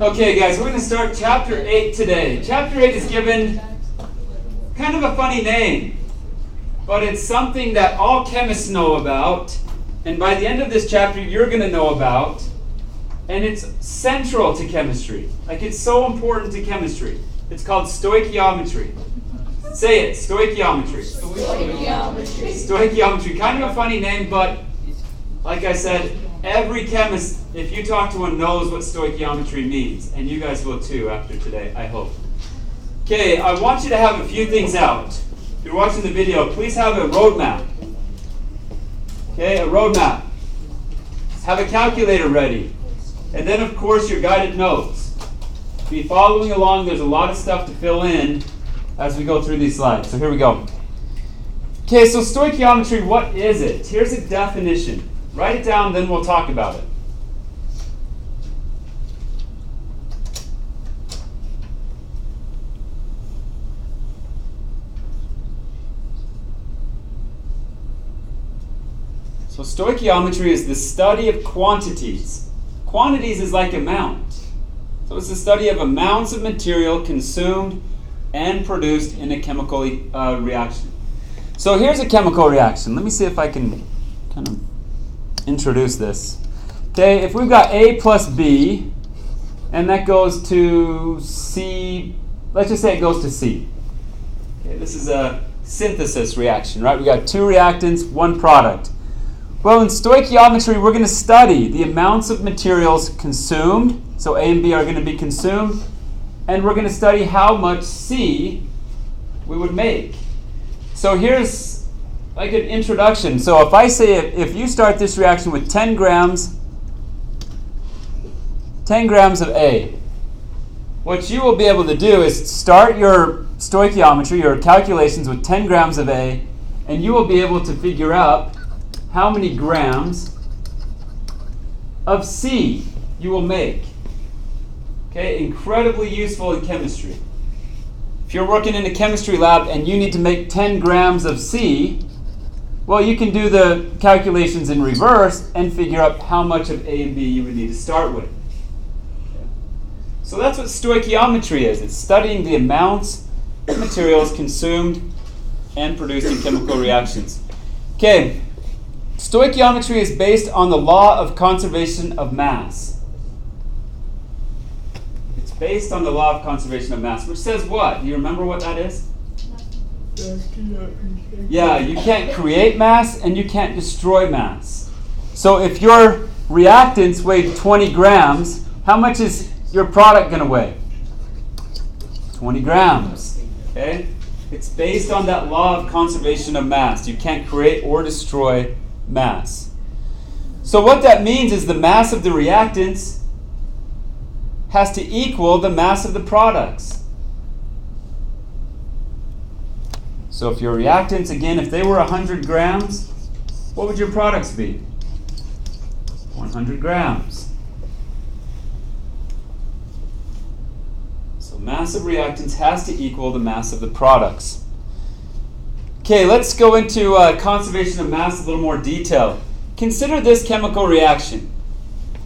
Okay, guys, we're going to start Chapter 8 today. Chapter 8 is given kind of a funny name, but it's something that all chemists know about, and by the end of this chapter, you're going to know about, and it's central to chemistry. Like, it's so important to chemistry. It's called stoichiometry. Say it, stoichiometry. Stoichiometry. Stoichiometry. Kind of a funny name, but like I said, every chemist, if you talk to one, knows what stoichiometry means. And you guys will too after today, I hope. Okay, I want you to have a few things out. If you're watching the video, please have a roadmap. Okay, a roadmap. Have a calculator ready. And then, of course, your guided notes. Be following along. There's a lot of stuff to fill in as we go through these slides. So here we go. Okay, so stoichiometry, what is it? Here's a definition. Write it down, then we'll talk about it. So stoichiometry is the study of quantities. Quantities is like amount. So it's the study of amounts of material consumed and produced in a chemical reaction. So here's a chemical reaction. Let me see if I can kind of introduce this. Okay, if we've got A plus B, and that goes to C, let's just say it goes to C. Okay, this is a synthesis reaction, right? We got two reactants, one product. Well, in stoichiometry, we're going to study the amounts of materials consumed. So A and B are going to be consumed. And we're going to study how much C we would make. So here's like an introduction. So if I say if you start this reaction with 10 grams of A, what you will be able to do is start your stoichiometry, your calculations with 10 grams of A, and you will be able to figure out how many grams of C you will make. Okay, incredibly useful in chemistry. If you're working in a chemistry lab and you need to make 10 grams of C, well, you can do the calculations in reverse and figure out how much of A and B you would need to start with. Okay. So that's what stoichiometry is. It's studying the amounts of materials consumed and produced in chemical reactions. Okay. Stoichiometry is based on the law of conservation of mass. It's based on the law of conservation of mass, which says what? Do you remember what that is? Yeah, you can't create mass and you can't destroy mass. So if your reactants weighed 20 grams, how much is your product going to weigh? 20 grams. Okay? It's based on that law of conservation of mass. You can't create or destroy mass. So what that means is the mass of the reactants has to equal the mass of the products. So if your reactants, again, if they were 100 grams, what would your products be? 100 grams. So mass of reactants has to equal the mass of the products. Okay, let's go into conservation of mass in a little more detail. Consider this chemical reaction.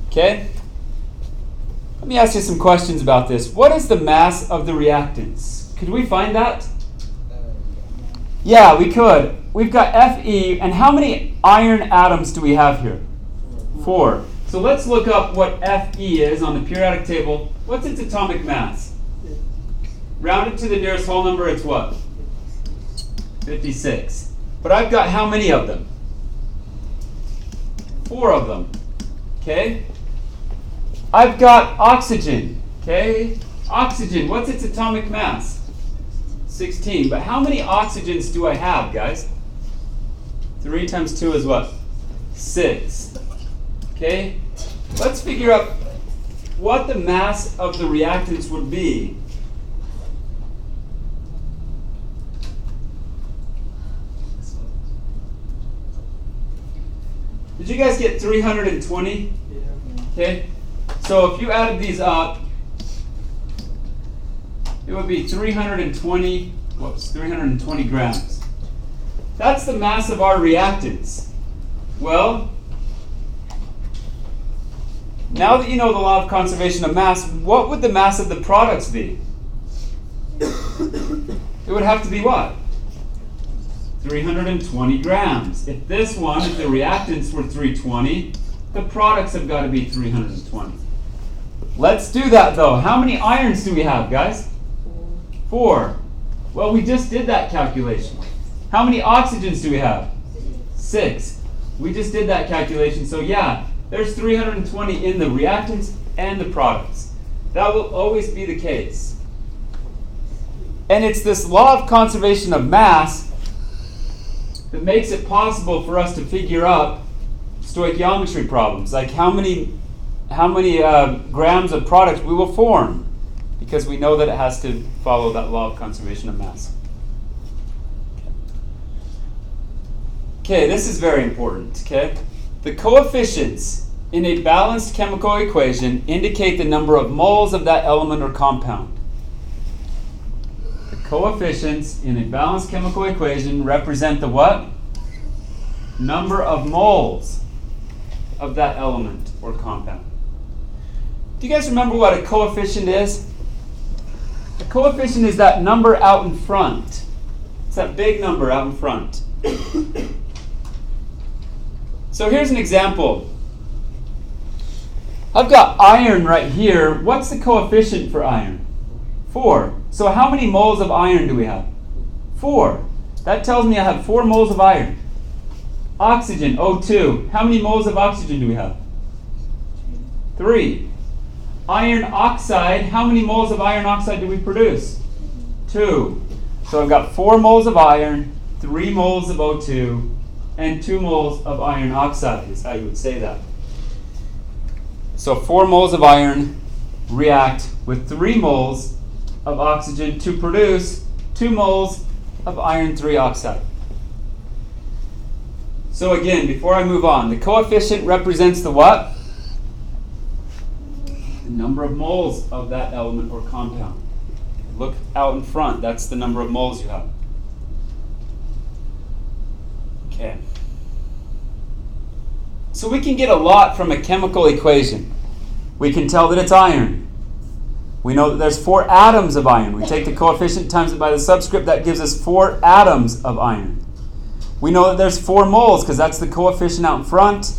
Okay? Let me ask you some questions about this. What is the mass of the reactants? Could we find that? Yeah, we could. We've got Fe, and how many iron atoms do we have here? 4. So let's look up what Fe is on the periodic table. What's its atomic mass? Rounded to the nearest whole number, it's what? 56. But I've got how many of them? 4 of them. Okay? I've got oxygen. Okay? Oxygen, what's its atomic mass? 16. But how many oxygens do I have, guys? 3 times 2 is what? 6. Okay? Let's figure out what the mass of the reactants would be. Did you guys get 320? Yeah. Okay. So if you added these up, it would be 320 grams. That's the mass of our reactants. Well, Now that you know the law of conservation of mass, what would the mass of the products be? It would have to be what? 320 grams. If the reactants were 320, the products have got to be 320. Let's do that though. How many irons do we have, guys? 4. Well, we just did that calculation. How many oxygens do we have? 6. We just did that calculation. So yeah, there's 320 in the reactants and the products. That will always be the case. And it's this law of conservation of mass that makes it possible for us to figure out stoichiometry problems, like how many grams of products we will form, because we know that it has to follow that law of conservation of mass. Okay, this is very important, okay? The coefficients in a balanced chemical equation indicate the number of moles of that element or compound. The coefficients in a balanced chemical equation represent the what? Number of moles of that element or compound. Do you guys remember what a coefficient is? A coefficient is that number out in front. It's that big number out in front. So here's an example. I've got iron right here. What's the coefficient for iron? 4. So how many moles of iron do we have? 4. That tells me I have 4 moles of iron. Oxygen, O2. How many moles of oxygen do we have? 3. Iron oxide, how many moles of iron oxide do we produce? 2. So I've got 4 moles of iron, 3 moles of O2, and 2 moles of iron oxide is how you would say that. So 4 moles of iron react with 3 moles of oxygen to produce 2 moles of iron 3 oxide. So again, before I move on, the coefficient represents the what? The number of moles of that element or compound. Look out in front, that's the number of moles you have. Okay. So we can get a lot from a chemical equation. We can tell that it's iron. We know that there's 4 atoms of iron. We take the coefficient times it by the subscript, that gives us 4 atoms of iron. We know that there's 4 moles because that's the coefficient out in front.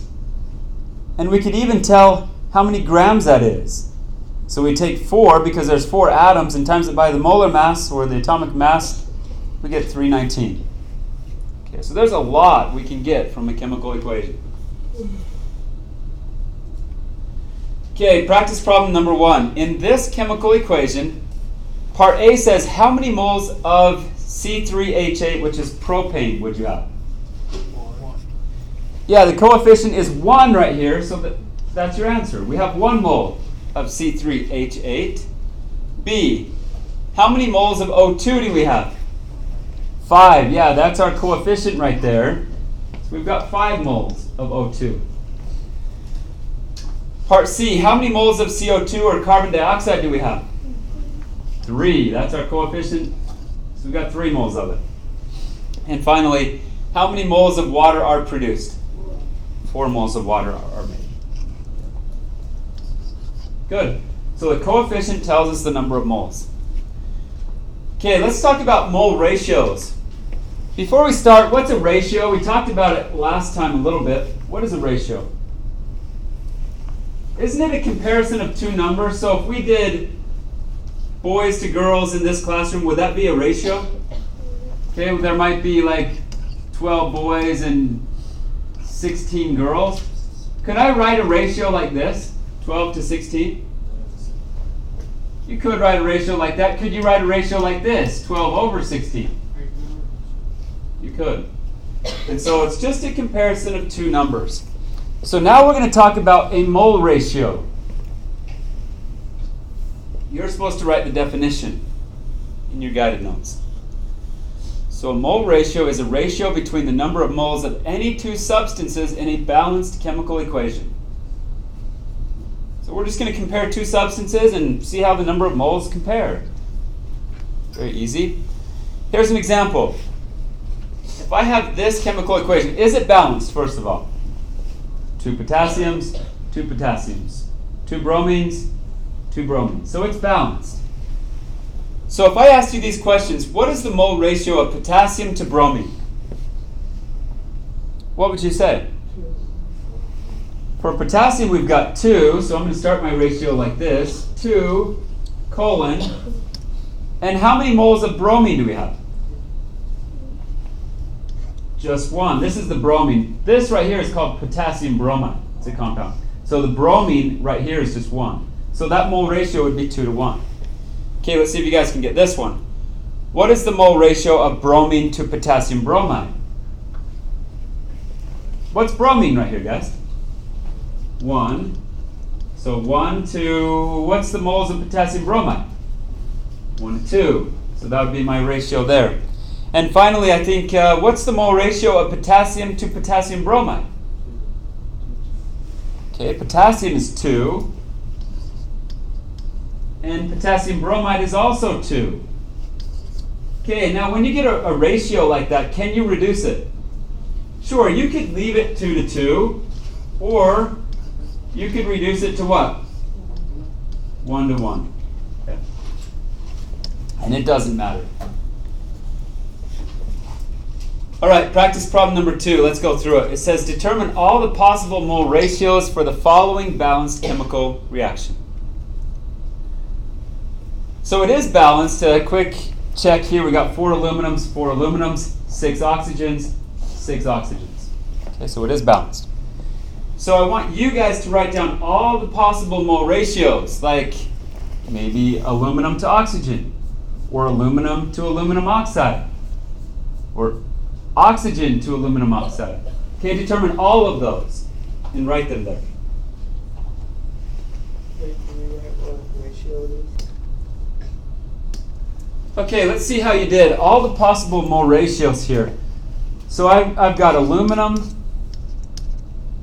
And we could even tell how many grams that is. So we take 4 because there's 4 atoms and times it by the molar mass or the atomic mass, we get 319. Okay, so there's a lot we can get from a chemical equation. Okay, practice problem number 1. In this chemical equation, part A says how many moles of C3H8, which is propane, would you have? 1. Yeah, the coefficient is 1 right here, so that's your answer. We have 1 mole of C3H8. B, how many moles of O2 do we have? 5. Yeah, that's our coefficient right there. So we've got 5 moles of O2. Part C, how many moles of CO2 or carbon dioxide do we have? 3. That's our coefficient. So we've got 3 moles of it. And finally, how many moles of water are produced? 4 moles of water are made. Good. So the coefficient tells us the number of moles. Okay, let's talk about mole ratios. Before we start, what's a ratio? We talked about it last time a little bit. What is a ratio? Isn't it a comparison of 2 numbers? So if we did boys to girls in this classroom, would that be a ratio? Okay, there might be like 12 boys and 16 girls. Could I write a ratio like this? 12 to 16? You could write a ratio like that. Could you write a ratio like this? 12 over 16? You could. And so it's just a comparison of 2 numbers. So now we're going to talk about a mole ratio. You're supposed to write the definition in your guided notes. So a mole ratio is a ratio between the number of moles of any 2 substances in a balanced chemical equation. So we're just going to compare 2 substances and see how the number of moles compare. Very easy. Here's an example. If I have this chemical equation, is it balanced, first of all? 2 potassiums, 2 potassiums. 2 bromines, 2 bromines. So it's balanced. So if I asked you these questions, what is the mole ratio of potassium to bromine? What would you say? For potassium, we've got 2, so I'm going to start my ratio like this. 2, colon. And how many moles of bromine do we have? Just 1. This is the bromine. This right here is called potassium bromide. It's a compound. So the bromine right here is just 1. So that mole ratio would be 2 to 1. Okay, let's see if you guys can get this one. What is the mole ratio of bromine to potassium bromide? What's bromine right here, guys? 1. So 1 to, what's the moles of potassium bromide? 1 to 2. So that would be my ratio there. And finally, I think, what's the mole ratio of potassium to potassium bromide? Okay, potassium is 2. And potassium bromide is also 2. Okay, now when you get a ratio like that, can you reduce it? Sure, you could leave it 2 to 2, or you could reduce it to what? 1 to 1. Okay. And it doesn't matter. All right, practice problem number 2. Let's go through it. It says, determine all the possible mole ratios for the following balanced chemical reaction. So it is balanced. A quick check here. We got 4 aluminums, 6 oxygens, 6 oxygens. Okay, so it is balanced. So I want you guys to write down all the possible mole ratios, like maybe aluminum to oxygen, or aluminum to aluminum oxide, or oxygen to aluminum oxide. Okay, determine all of those and write them there. Okay, let's see how you did. All the possible mole ratios here. So I've got aluminum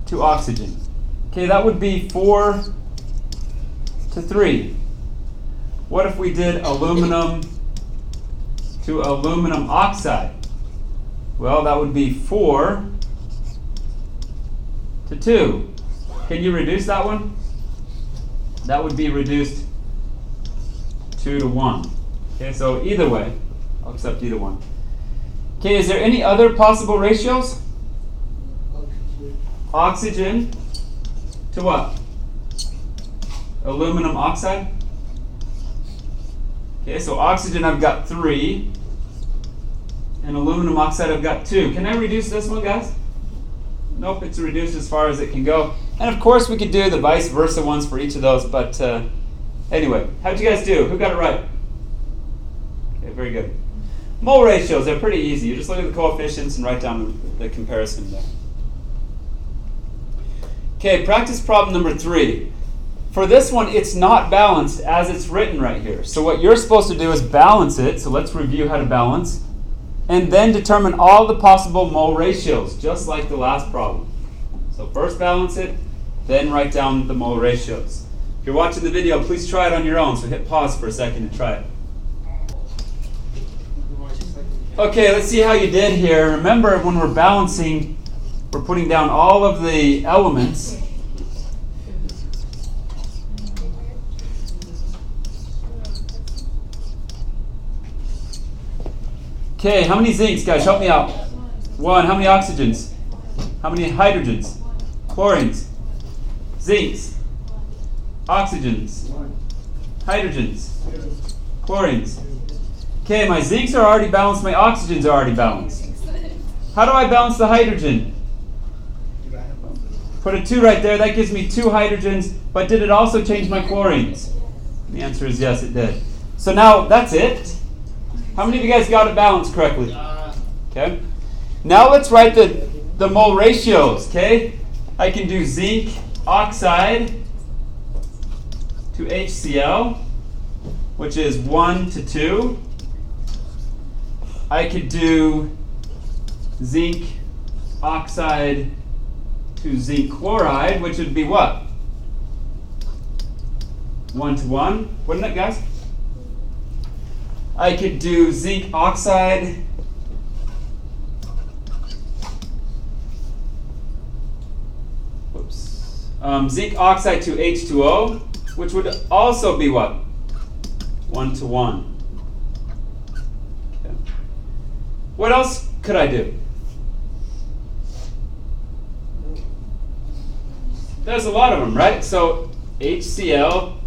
to oxygen. Okay, that would be 4 to 3. What if we did aluminum to aluminum oxide? Well, that would be 4 to 2. Can you reduce that one? That would be reduced 2 to 1. Okay, so either way, I'll accept either one. Okay, is there any other possible ratios? Oxygen to what? Aluminum oxide? Okay, so oxygen I've got 3, and aluminum oxide I've got 2. Can I reduce this one, guys? Nope, it's reduced as far as it can go. And of course we could do the vice versa ones for each of those, but anyway, how'd you guys do? Who got it right? Okay, very good. Mole ratios are pretty easy. You just look at the coefficients and write down the comparison there. Okay, practice problem number 3. For this one, it's not balanced as it's written right here. So what you're supposed to do is balance it. So let's review how to balance. And then determine all the possible mole ratios, just like the last problem. So first balance it, then write down the mole ratios. If you're watching the video, please try it on your own. So hit pause for a second and try it. Okay, let's see how you did here. Remember, when we're balancing, we're putting down all of the elements. Okay, how many zincs, guys? Help me out. 1. How many oxygens? How many hydrogens? Chlorines? Zincs? Oxygens? Hydrogens? Chlorines? Okay, my zincs are already balanced, my oxygens are already balanced. How do I balance the hydrogen? Put a 2 right there, that gives me 2 hydrogens, but did it also change my chlorines? The answer is yes, it did. So now, that's it. How many of you guys got it balanced correctly? Okay. Now let's write the mole ratios, okay? I can do zinc oxide to HCl, which is 1 to 2. I could do zinc oxide to zinc chloride, which would be what? 1 to 1, wouldn't it, guys? I could do zinc oxide zinc oxide to H2O, which would also be what? 1 to 1. Okay. What else could I do? There's a lot of them, right? So HCl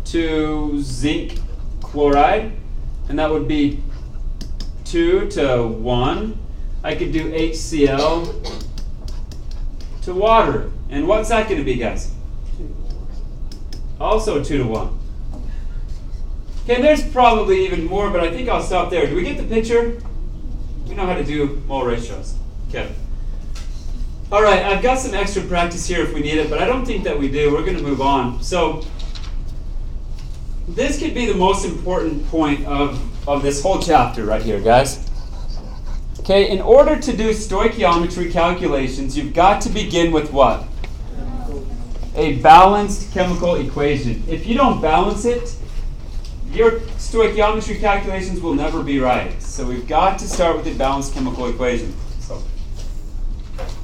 to zinc chloride, and that would be 2 to 1. I could do HCl to water. And what's that going to be, guys? Also 2 to 1. Okay, there's probably even more, but I think I'll stop there. Do we get the picture? We know how to do mole ratios. Okay. All right, I've got some extra practice here if we need it, but I don't think that we do. We're going to move on. So this could be the most important point of this whole chapter right here, guys. Okay, in order to do stoichiometry calculations, you've got to begin with what? A balanced chemical equation. If you don't balance it, your stoichiometry calculations will never be right. So we've got to start with a balanced chemical equation. So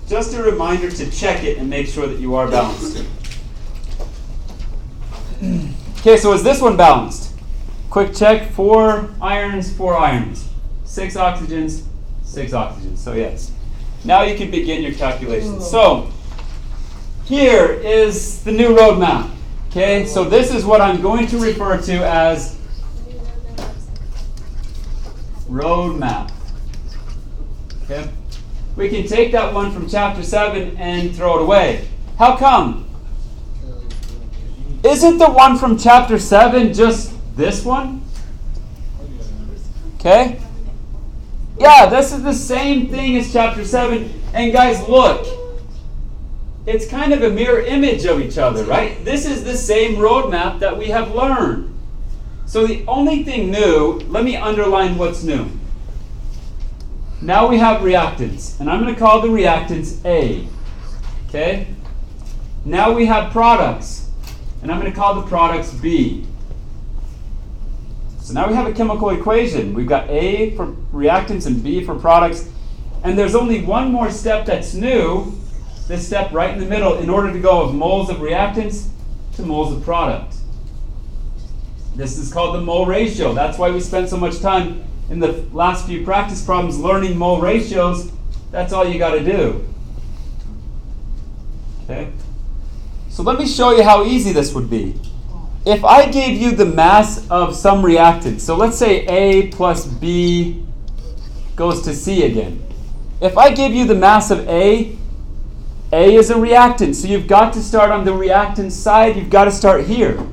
just a reminder to check it and make sure that you are balanced. Okay, so is this one balanced? Quick check, 4 irons, 4 irons. 6 oxygens, 6 oxygens. So yes. Now you can begin your calculations. So here is the new roadmap. Okay, so this is what I'm going to refer to as roadmap. Okay, we can take that one from chapter 7 and throw it away. How come? Isn't the one from chapter 7 just this one? Okay? Yeah, this is the same thing as chapter 7. And guys, look. It's kind of a mirror image of each other, right? This is the same roadmap that we have learned. So the only thing new, let me underline what's new. Now we have reactants, and I'm going to call the reactants A. Okay? Now we have products, and I'm going to call the products B. So now we have a chemical equation. We've got A for reactants and B for products. And there's only one more step that's new, this step right in the middle, in order to go of moles of reactants to moles of product. This is called the mole ratio. That's why we spent so much time in the last few practice problems learning mole ratios. That's all you got to do. Okay? So let me show you how easy this would be. If I gave you the mass of some reactant, so let's say A plus B goes to C again. If I give you the mass of A is a reactant, so you've got to start on the reactant side. You've got to start here.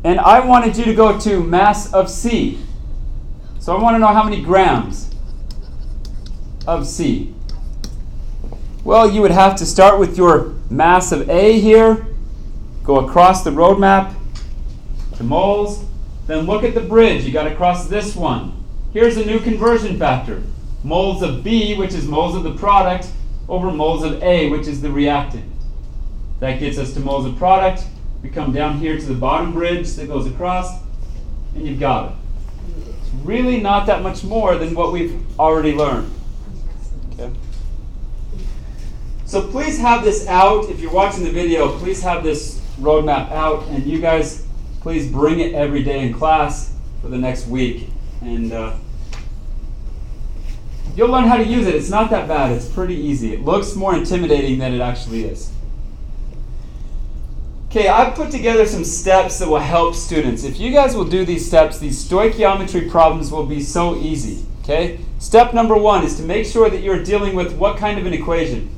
And I wanted you to go to mass of C. So I want to know how many grams of C. Well, you would have to start with your mass of A here, go across the roadmap to moles, then look at the bridge. You got to cross this one. Here's a new conversion factor. Moles of B, which is moles of the product, over moles of A, which is the reactant. That gets us to moles of product. We come down here to the bottom bridge that goes across, and you've got it. It's really not that much more than what we've already learned. Okay. So please have this out. If you're watching the video, please have this roadmap out, and you guys, please bring it every day in class for the next week. And you'll learn how to use it. It's not that bad. It's pretty easy. It looks more intimidating than it actually is. Okay, I've put together some steps that will help students. If you guys will do these steps, these stoichiometry problems will be so easy. Okay? Step number 1 is to make sure that you're dealing with what kind of an equation?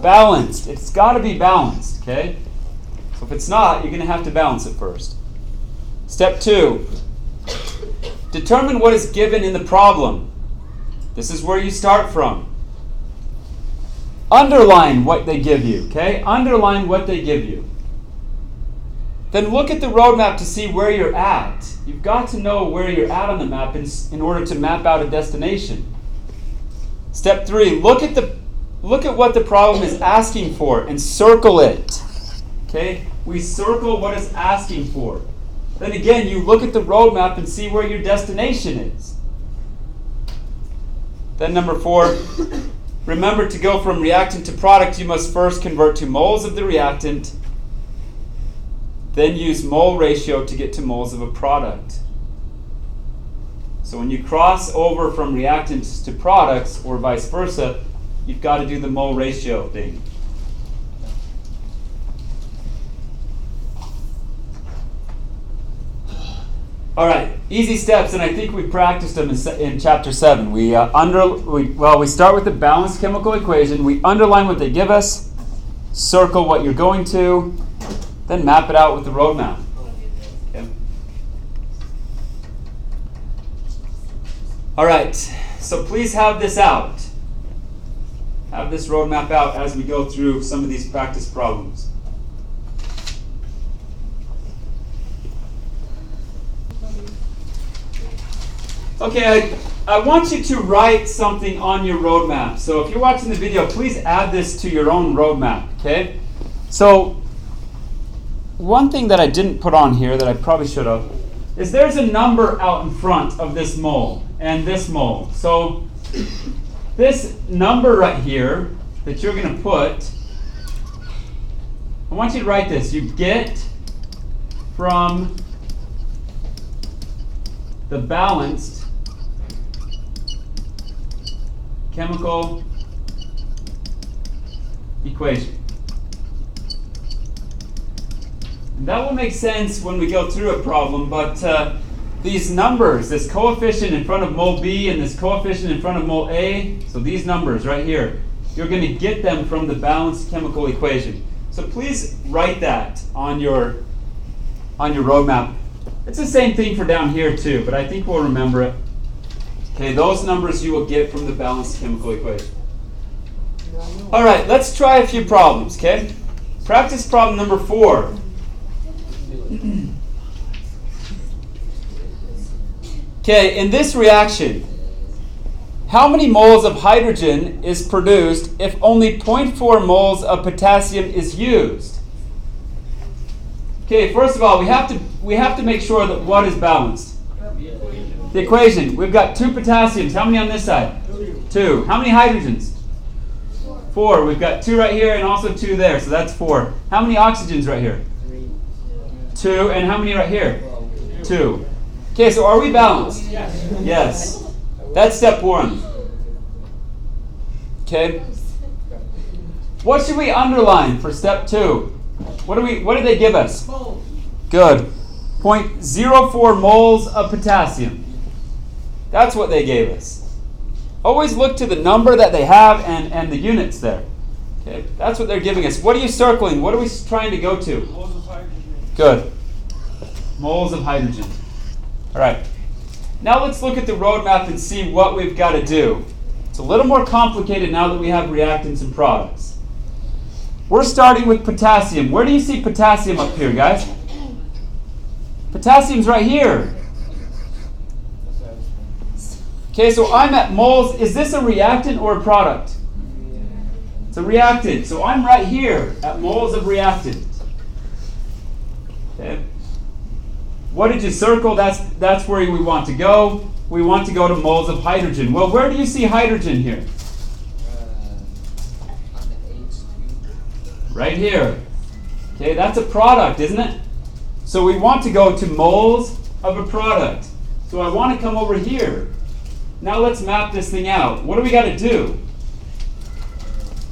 Balanced. It's got to be balanced. Okay? So if it's not, you're going to have to balance it first. Step 2. Determine what is given in the problem. This is where you start from. Underline what they give you. Okay? Underline what they give you. Then look at the roadmap to see where you're at. You've got to know where you're at on the map in order to map out a destination. Step 3, look at what the problem is asking for and circle it. Okay? We circle what it's asking for. Then again, you look at the roadmap and see where your destination is. Then number 4, Remember, to go from reactant to product, you must first convert to moles of the reactant, then use mole ratio to get to moles of a product. So when you cross over from reactants to products, or vice versa, you've got to do the mole ratio thing. All right, easy steps, and I think we practiced them in chapter 7. We start with the balanced chemical equation. We underline what they give us, circle what you're going to, then map it out with the roadmap. Okay. All right, so please have this out. Have this roadmap out as we go through some of these practice problems. Okay, I want you to write something on your roadmap. So if you're watching the video, please add this to your own roadmap, okay? So one thing that I didn't put on here that I probably should have is there's a number out in front of this mole and this mole. So this number right here that you're going to put, I want you to write this. You get from the balanced chemical equation. And that will make sense when we go through a problem, but these numbers, this coefficient in front of mole B and this coefficient in front of mole A, so these numbers right here, you're going to get them from the balanced chemical equation. So please write that on your roadmap. It's the same thing for down here too, but I think we'll remember it. Okay, those numbers you will get from the balanced chemical equation. All right, let's try a few problems, okay? Practice problem number 4. Okay, in this reaction, how many moles of hydrogen is produced if only 0.4 moles of potassium is used? Okay, first of all, we have to make sure that what is balanced? The equation. We've got 2 potassiums. How many on this side? 2. How many hydrogens? 4. We've got 2 right here and also 2 there, so that's 4. How many oxygens right here? 2. And how many right here? 2. Okay, so are we balanced? Yes. That's step 1. Okay. What should we underline for step 2? What did they give us? Good. 0.04 moles of potassium. That's what they gave us. Always look to the number that they have and the units there. Okay, that's what they're giving us. What are you circling? What are we trying to go to? Moles of hydrogen. Good. Moles of hydrogen. All right. Now let's look at the roadmap and see what we've got to do. It's a little more complicated now that we have reactants and products. We're starting with potassium. Where do you see potassium up here, guys? Potassium's right here. Okay, so I'm at moles. Is this a reactant or a product? It's a reactant. So I'm right here at moles of reactant. Okay. What did you circle? That's where we want to go. We want to go to moles of hydrogen. Well, where do you see hydrogen here? On the H2. Right here. Okay, that's a product, isn't it? So we want to go to moles of a product. So I want to come over here. Now let's map this thing out. What do we got to do?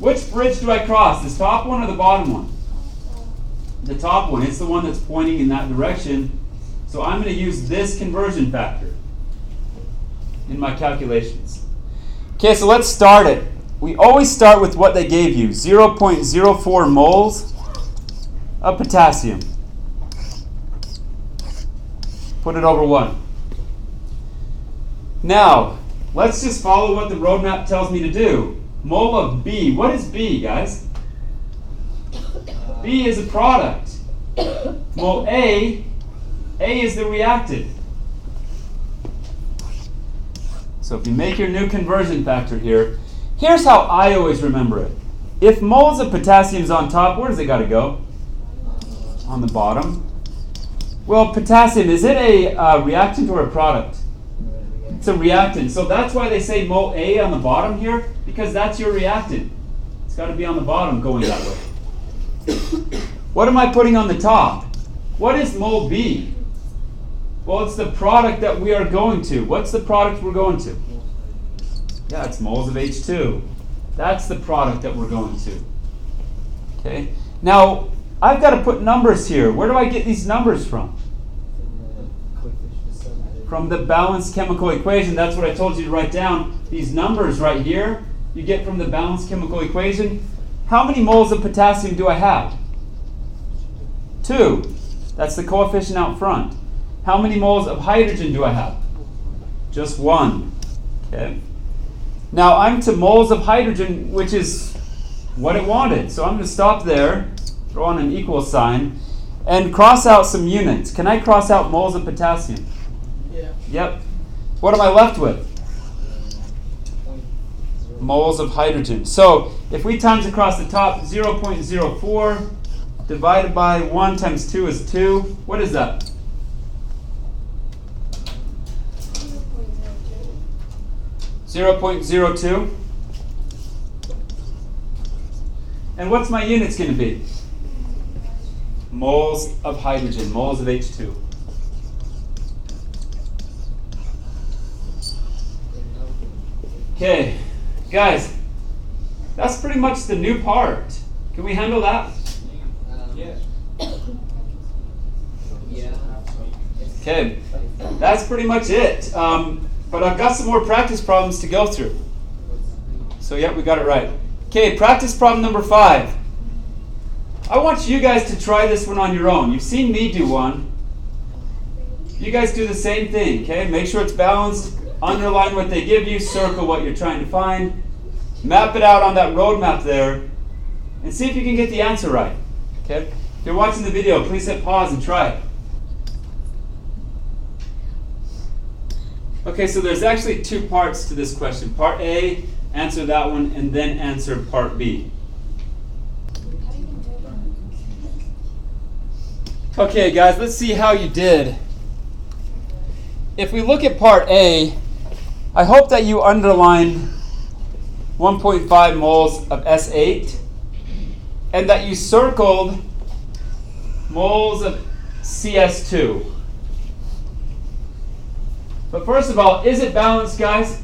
Which bridge do I cross? This top one or the bottom one? The top one. It's the one that's pointing in that direction. So I'm going to use this conversion factor in my calculations. Okay, so let's start it. We always start with what they gave you. 0.04 moles of potassium. Put it over 1. Now, let's just follow what the roadmap tells me to do. Mole of B. What is B, guys? B is a product. Mole A is the reactant. So if you make your new conversion factor here, here's how I always remember it. If moles of potassium is on top, where does it got to go? On the bottom. Well, potassium, is it a reactant or a product? It's a reactant. So that's why they say mole A on the bottom here, because that's your reactant. It's got to be on the bottom going that way. What am I putting on the top? What is mole B? Well, it's the product that we are going to. What's the product we're going to? Yeah, it's moles of H2. That's the product that we're going to. Okay. Now, I've got to put numbers here. Where do I get these numbers from? From the balanced chemical equation. That's what I told you to write down. These numbers right here, you get from the balanced chemical equation. How many moles of potassium do I have? 2. That's the coefficient out front. How many moles of hydrogen do I have? Just 1. Okay. Now I'm to moles of hydrogen, which is what it wanted. So I'm going to stop there, throw on an equal sign, and cross out some units. Can I cross out moles of potassium? Yeah. Yep. What am I left with? Moles of hydrogen. So if we times across the top, 0.04 divided by 1 times 2 is 2. What is that? 0.02. And what's my units going to be? Moles of hydrogen, moles of H2. Okay, guys, that's pretty much the new part. Can we handle that? Yes. Okay, that's pretty much it. But I've got some more practice problems to go through. So yeah, we got it right. Okay, practice problem number 5. I want you guys to try this one on your own. You've seen me do one. You guys do the same thing, okay? Make sure it's balanced. Underline what they give you. Circle what you're trying to find. Map it out on that road map there. And see if you can get the answer right, okay? If you're watching the video, please hit pause and try it. Okay, so there's actually 2 parts to this question. Part A, answer that one, and then answer part B. Okay, guys, let's see how you did. If we look at part A, I hope that you underline 1.5 moles of S8 and that you circled moles of CS2. But first of all, is it balanced, guys?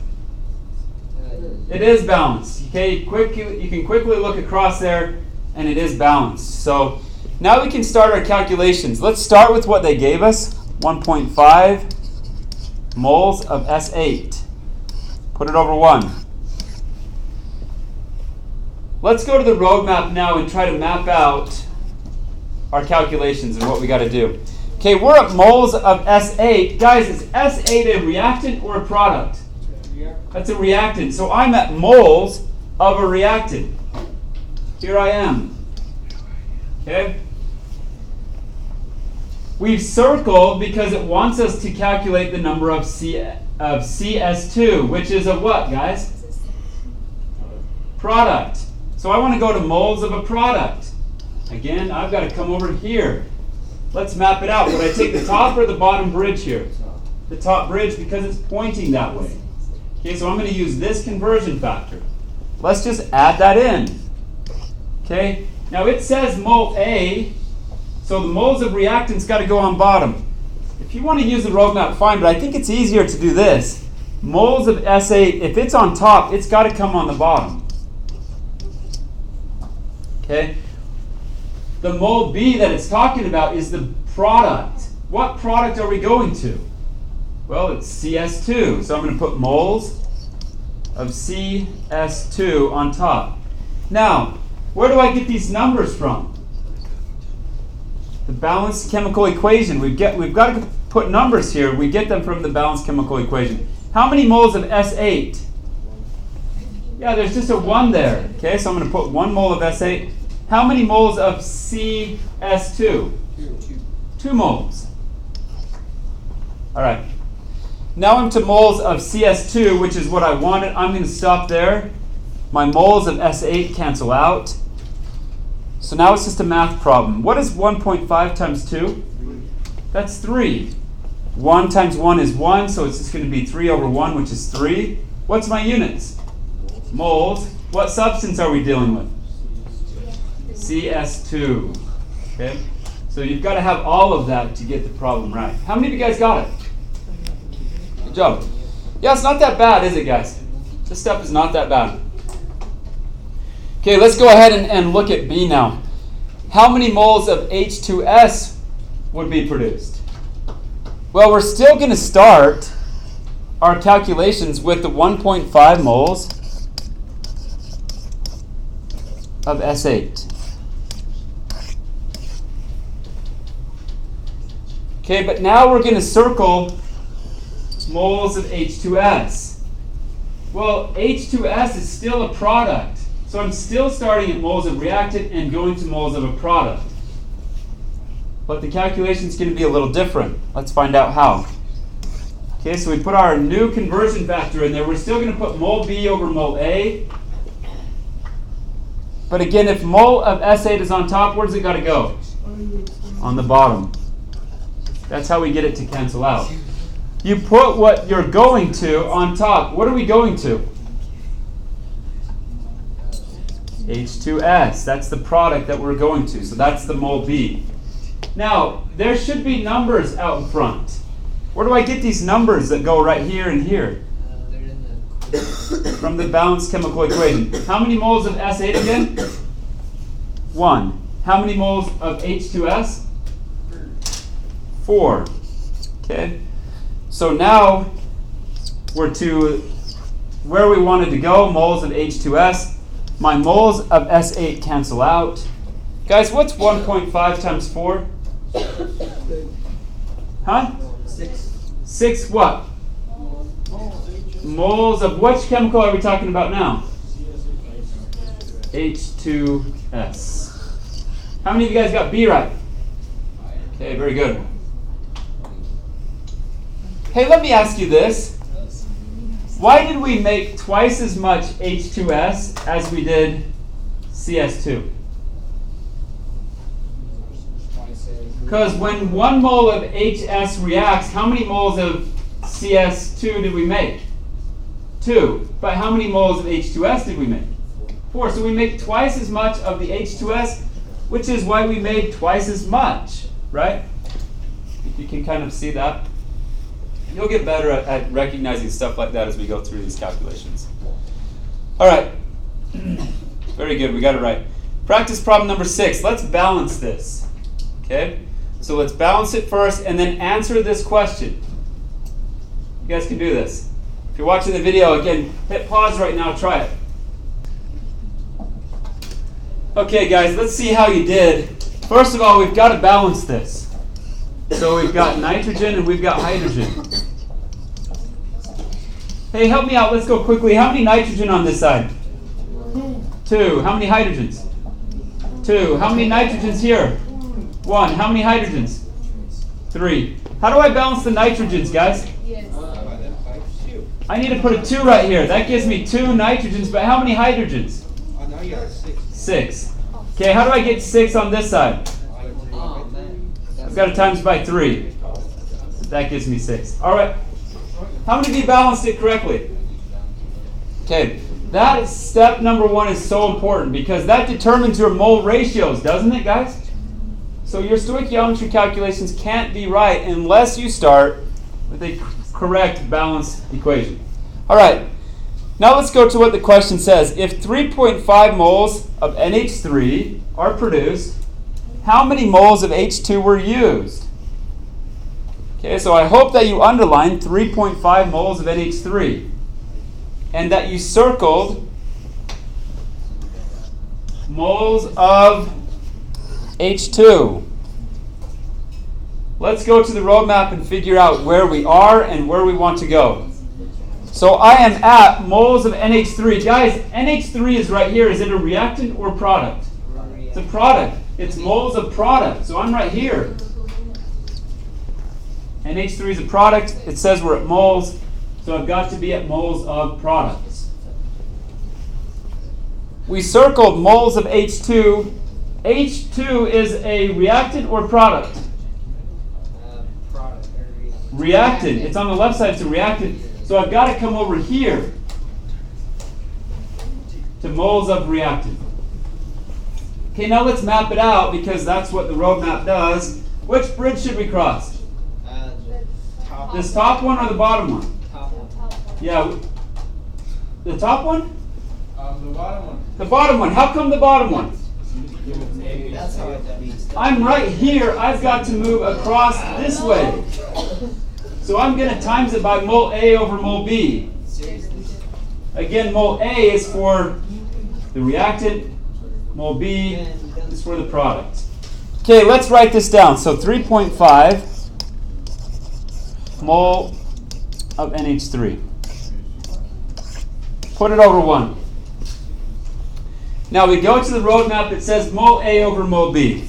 It is balanced. Okay, you can quickly look across there, and it is balanced. So now we can start our calculations. Let's start with what they gave us, 1.5 moles of S8. Put it over 1. Let's go to the road map now and try to map out our calculations and what we got to do. Okay, we're at moles of S8. Guys, is S8 a reactant or a product? That's a reactant. So I'm at moles of a reactant. Here I am. Okay? We've circled because it wants us to calculate the number of CS2, which is a what, guys? Product. So I want to go to moles of a product. Again, I've got to come over here. Let's map it out. Would I take the top or the bottom bridge here? The top bridge because it's pointing that way. Okay, so I'm going to use this conversion factor. Let's just add that in. Okay, now it says mole A, so the moles of reactants got to go on bottom. If you want to use the road map, fine, but I think it's easier to do this. Moles of S8, if it's on top, it's got to come on the bottom. Okay. The mole B that it's talking about is the product. What product are we going to? Well, it's CS2. So I'm going to put moles of CS2 on top. Now, where do I get these numbers from? The balanced chemical equation. We've got to put numbers here. We get them from the balanced chemical equation. How many moles of S8? Yeah, there's just a 1 there. Okay, so I'm going to put 1 mole of S8. How many moles of CS2? 2 moles. All right. Now I'm to moles of CS2, which is what I wanted. I'm going to stop there. My moles of S8 cancel out. So now it's just a math problem. What is 1.5 times 2? That's 3. 1 times 1 is 1, so it's just going to be 3 over 1, which is 3. What's my units? Moles. What substance are we dealing with? CS2. Okay? So you've got to have all of that to get the problem right. How many of you guys got it? Good job. Yeah, it's not that bad, is it, guys? This stuff is not that bad. Okay, let's go ahead and look at B now. How many moles of H2S would be produced? Well, we're still going to start our calculations with the 1.5 moles of S8. Okay, but now we're going to circle moles of H2S. Well, H2S is still a product. So I'm still starting at moles of reactant and going to moles of a product. But the calculation is going to be a little different. Let's find out how. Okay, so we put our new conversion factor in there. We're still going to put mole B over mole A. But again, if mole of S8 is on top, where does it got to go? On the bottom. That's how we get it to cancel out. You put what you're going to on top. What are we going to? H2S. That's the product that we're going to. So that's the mole B. Now, there should be numbers out in front. Where do I get these numbers that go right here and here? They're in the From the balanced chemical equation. How many moles of S8 again? 1. How many moles of H2S? 4. Okay. So now we're to where we wanted to go, moles of H2S. My moles of S8 cancel out. Guys, what's 1.5 times 4? Huh? 6 what? Moles of which chemical are we talking about now? H2S. How many of you guys got B right? Okay, very good. Hey, let me ask you this. Why did we make twice as much H2S as we did CS2? Because when 1 mole of HS reacts, how many moles of CS2 did we make? 2. But how many moles of H2S did we make? 4. So we make twice as much of the H2S, which is why we made twice as much, right? If you can kind of see that. You'll get better at recognizing stuff like that as we go through these calculations. All right. Very good. We got it right. Practice problem number 6. Let's balance this. Okay? So let's balance it first and then answer this question. You guys can do this. If you're watching the video, again, hit pause right now. Try it. Okay, guys, let's see how you did. First of all, we've got to balance this. So we've got nitrogen and we've got hydrogen. Hey, help me out. Let's go quickly. How many nitrogen on this side? 2. How many hydrogens? 2. How many nitrogens here? 1. How many hydrogens? 3. How do I balance the nitrogens, guys? I need to put a 2 right here. That gives me 2 nitrogens, but how many hydrogens? now you got 6. 6. Okay, how do I get 6 on this side? I've got to times by 3. That gives me 6. All right. How many of you balanced it correctly? Okay. That is step number 1 is so important because that determines your mole ratios, doesn't it, guys? So your stoichiometry calculations can't be right unless you start with a correct balanced equation. All right. Now let's go to what the question says. If 3.5 moles of NH3 are produced, how many moles of H2 were used? Okay, so I hope that you underlined 3.5 moles of NH3 and that you circled moles of H2. Let's go to the roadmap and figure out where we are and where we want to go. So I am at moles of NH3. Guys, NH3 is right here. Is it a reactant or product? It's a product. It's moles of product. So I'm right here. NH3 is a product. It says we're at moles. So I've got to be at moles of products. We circled moles of H2. H2 is a reactant or product? reactant. It's on the left side, it's a reactant. So I've got to come over here to moles of reactant. Okay, now let's map it out because that's what the roadmap does. Which bridge should we cross? This top one or the bottom one? Top one. Yeah. The top one? The bottom one. The bottom one. How come the bottom one? That's how it beats. I'm right here. I've got to move across this way. So I'm going to times it by mole A over mole B. Again, mole A is for the reactant. Mole B is for the product. Okay, let's write this down. So 3.5 mole of NH3. Put it over 1. Now we go to the roadmap. It says mole A over mole B.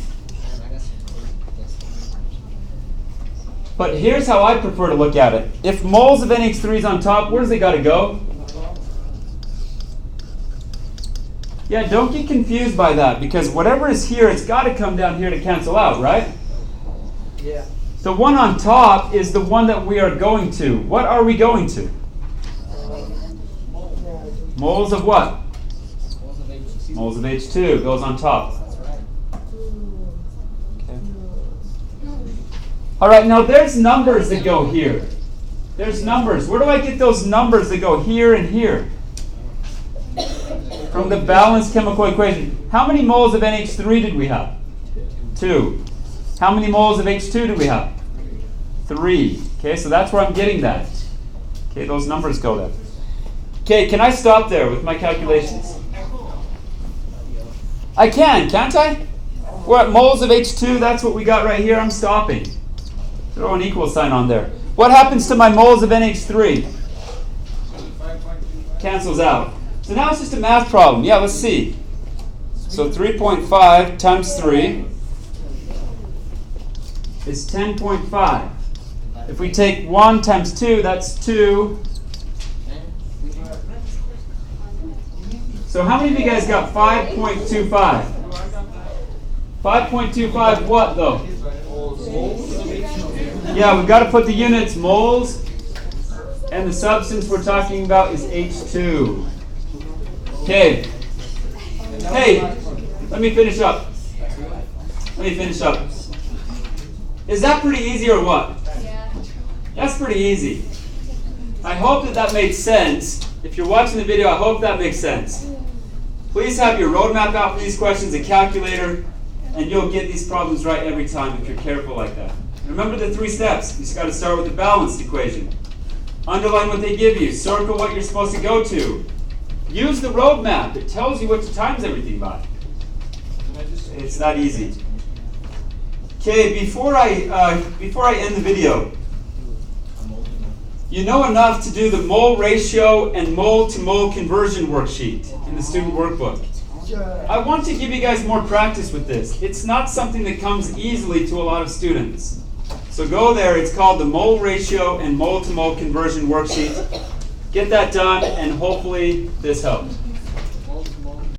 But here's how I prefer to look at it. If moles of NH3 is on top, where's it got to go? Yeah, don't get confused by that, because whatever is here, it's got to come down here to cancel out, right? Yeah. The one on top is the one that we are going to. What are we going to? Moles of what? Moles of H2 goes on top. Okay. All right, now there's numbers that go here. There's numbers. Where do I get those numbers that go here and here? From the balanced chemical equation. How many moles of NH3 did we have? 2. How many moles of H2 did we have? 3. Okay, so that's where I'm getting that. Okay, those numbers go there. Okay, can I stop there with my calculations? I can, can't I? We're at moles of H2, that's what we got right here. I'm stopping. Throw an equal sign on there. What happens to my moles of NH3? Cancels out. So now it's just a math problem. Yeah, let's see. So 3.5 times 3 is 10.5. If we take 1 times 2, that's 2. So how many of you guys got 5.25? 5.25 what though? Yeah, we've got to put the units moles, and the substance we're talking about is H2. Okay. Hey, let me finish up. Is that pretty easy or what? Yeah. That's pretty easy. I hope that makes sense. If you're watching the video, I hope that makes sense. Please have your roadmap out for these questions, a calculator, and you'll get these problems right every time if you're careful like that. Remember the 3 steps. You just got to start with the balanced equation. Underline what they give you. Circle what you're supposed to go to. Use the roadmap. It tells you what to times everything by. It's that easy. Okay, before I end the video, you know enough to do the mole ratio and mole to mole conversion worksheet in the student workbook. I want to give you guys more practice with this. It's not something that comes easily to a lot of students. So go there. It's called the mole ratio and mole to mole conversion worksheet. Get that done, and hopefully this helped.